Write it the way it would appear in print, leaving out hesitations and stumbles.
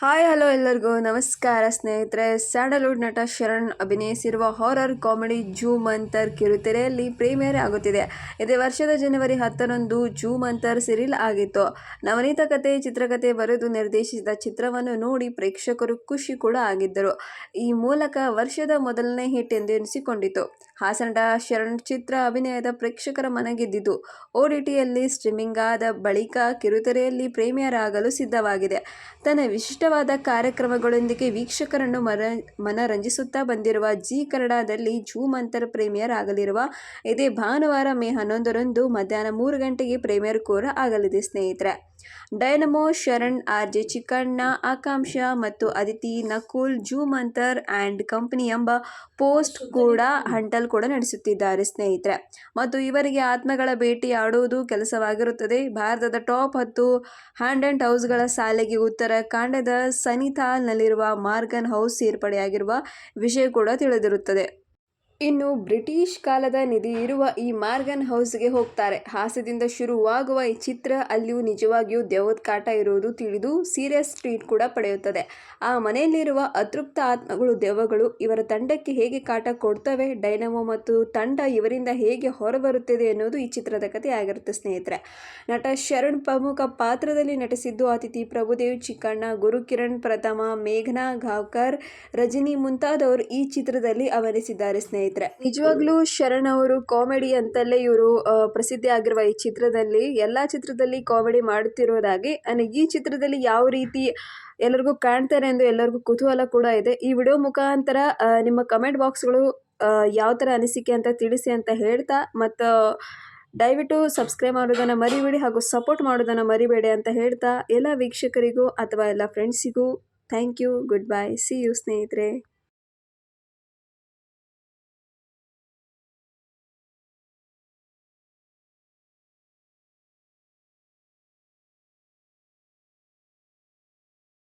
Hi hello ಎಲ್ಲರಿಗೂ ನಮಸ್ಕಾರ ಸ್ನೇಹಿತರೆ. ಸ್ಯಾಂಡಲ್ವುಡ್ ನಟ ಶರಣ್ ಅಭಿನಯಿಸಿರುವ ಹಾರರ್ ಕಾಮಿಡಿ ಜೂ ಮಂತರ್ ಕಿರುತೆರೆಯಲ್ಲಿ ಪ್ರೀಮಿಯರ್ ಆಗುತ್ತಿದೆ. ಇದೇ ವರ್ಷದ ಜನವರಿ 10ರಂದು ಜೂ ಮಂತರ್ ಸೀರಿಯಲ್ ಆಗಿತ್ತು. ನವನೀತ ಕತೆ ಚಿತ್ರಕಥೆ ಬರೆದು ನಿರ್ದೇಶಿಸಿದ ಚಿತ್ರವನ್ನು ನೋಡಿ ಪ್ರೇಕ್ಷಕರು ಖುಷಿ ಕೂಡ ಆಗಿದ್ದರು. ಈ ಮೂಲಕ ವರ್ಷದ ಮೊದಲನೇ ಹಿಟ್ ಎಂದು ಎನಿಸಿಕೊಂಡಿತು. ಹಾಸ್ಯನಟ ಶರಣ್ ಚಿತ್ರ ಅಭಿನಯದ ಪ್ರೇಕ್ಷಕರ ಮನಗೆದ್ದಿತು. OTTಯಲ್ಲಿ ಸ್ಟ್ರೀಮಿಂಗ್ ಆದ ಬಳಿಕ ಕಿರುತೆರೆಯಲ್ಲಿ ಪ್ರೀಮಿಯರ್ ಆಗಲು ಸಿದ್ಧವಾಗಿದೆ. ತನ್ನ ವಿಶಿಷ್ಟವಾದ ಕಾರ್ಯಕ್ರಮಗಳೊಂದಿಗೆ ವೀಕ್ಷಕರನ್ನು ಮನರಂಜಿಸುತ್ತಾ ಬಂದಿರುವ ಜೀ ಕನ್ನಡದಲ್ಲಿ ಜೂ ಮಂತರ್ ಪ್ರೀಮಿಯರ್ ಆಗಲಿರುವ ಇದೇ ಭಾನುವಾರ ಮೇ 11ರಂದು ಮಧ್ಯಾಹ್ನ 3 ಗಂಟೆಗೆ ಪ್ರೀಮಿಯರ್ ಕೂಡ ಆಗಲಿದೆ ಸ್ನೇಹಿತರೆ. ಡೈನಮೋ ಶರಣ್, RJ ಚಿಕ್ಕಣ್ಣ, ಆಕಾಂಕ್ಷ ಮತ್ತು Aditi Nakul zoo Mantar and company ಎಂಬ ಪೋಸ್ಟ್ ಕೂಡ ಹಂಟಲ್ ಕೂಡ ನಡೆಸುತ್ತಿದ್ದಾರೆ ಸ್ನೇಹಿತರೆ. ಮತ್ತು ಇವರಿಗೆ ಆತ್ಮಗಳ ಭೇಟಿ ಆಡುವುದು ಕೆಲಸವಾಗಿರುತ್ತದೆ. ಭಾರತದ ಟಾಪ್ 10 ಹಾಂಟೆಡ್ ಹೌಸ್ಗಳ ಸಾಲಿಗೆ ಉತ್ತರಾಖಂಡದ ನೈನಿತಾಲ್ನಲ್ಲಿರುವ ಮಾರ್ಗನ್ ಹೌಸ್ ಸೇರ್ಪಡೆಯಾಗಿರುವ ವಿಷಯ ಕೂಡ ತಿಳಿದಿರುತ್ತದೆ. ಇನ್ನು ಬ್ರಿಟಿಷ್ ಕಾಲದ ನಿಧಿ ಇರುವ ಈ ಮಾರ್ಗನ್ ಹೌಸ್ಗೆ ಹೋಗ್ತಾರೆ. ಹಾಸ್ಯದಿಂದ ಶುರುವಾಗುವ ಈ ಚಿತ್ರ ಅಲ್ಲಿಯೂ ನಿಜವಾಗಿಯೂ ದೆವ್ವದ ಕಾಟ ಇರುವುದು ತಿಳಿದು ಸೀರಿಯಸ್ ಟ್ರೀಟ್ ಕೂಡ ಪಡೆಯುತ್ತದೆ. ಆ ಮನೆಯಲ್ಲಿರುವ ಅತೃಪ್ತ ಆತ್ಮಗಳು, ದೆವ್ವಗಳು ಇವರ ತಂಡಕ್ಕೆ ಹೇಗೆ ಕಾಟ ಕೊಡ್ತವೆ, ಡೈನಮೋ ಮತ್ತು ತಂಡ ಇವರಿಂದ ಹೇಗೆ ಹೊರಬರುತ್ತದೆ ಎನ್ನುವುದು ಈ ಚಿತ್ರದ ಕಥೆ ಆಗಿರುತ್ತೆ ಸ್ನೇಹಿತರೆ. ನಟ ಶರಣ್ ಪ್ರಮುಖ ಪಾತ್ರದಲ್ಲಿ ನಟಿಸಿದ್ದು ಅತಿಥಿ ಪ್ರಭುದೇವ್, ಚಿಕ್ಕಣ್ಣ, ಗುರುಕಿರಣ್, ಪ್ರಥಮ, ಮೇಘನಾ ಗಾಂವ್ಕರ್, ರಜನಿ ಮುಂತಾದವರು ಈ ಚಿತ್ರದಲ್ಲಿ ಅಭಿನಯಿಸಿದ್ದಾರೆ ಸ್ನೇಹಿತರೆ. ನಿಜವಾಗ್ಲೂ ಶರಣ್ ಅವರು ಕಾಮಿಡಿ ಅಂತಲೇ ಇವರು ಪ್ರಸಿದ್ಧಿ ಆಗಿರುವ ಈ ಚಿತ್ರದಲ್ಲಿ ಎಲ್ಲ ಚಿತ್ರದಲ್ಲಿ ಕಾಮಿಡಿ ಮಾಡುತ್ತಿರುವುದಾಗಿ ಈ ಚಿತ್ರದಲ್ಲಿ ಯಾವ ರೀತಿ ಎಲ್ಲರಿಗೂ ಕಾಣ್ತಾರೆ ಎಂದು ಎಲ್ಲರಿಗೂ ಕುತೂಹಲ ಕೂಡ ಇದೆ. ಈ ವಿಡಿಯೋ ಮುಖಾಂತರ ನಿಮ್ಮ ಕಮೆಂಟ್ ಬಾಕ್ಸ್ಗಳು ಯಾವ ಥರ ಅನಿಸಿಕೆ ಅಂತ ತಿಳಿಸಿ ಅಂತ ಹೇಳ್ತಾ, ಮತ್ತು ದಯವಿಟ್ಟು ಸಬ್ಸ್ಕ್ರೈಬ್ ಮಾಡೋದನ್ನು ಮರಿಬೇಡಿ ಹಾಗೂ ಸಪೋರ್ಟ್ ಮಾಡೋದನ್ನು ಮರಿಬೇಡಿ ಅಂತ ಹೇಳ್ತಾ, ಎಲ್ಲ ವೀಕ್ಷಕರಿಗೂ ಅಥವಾ ಎಲ್ಲ ಫ್ರೆಂಡ್ಸಿಗೂ thank you. Goodbye. See you ಸ್ನೇಹಿತರೆ.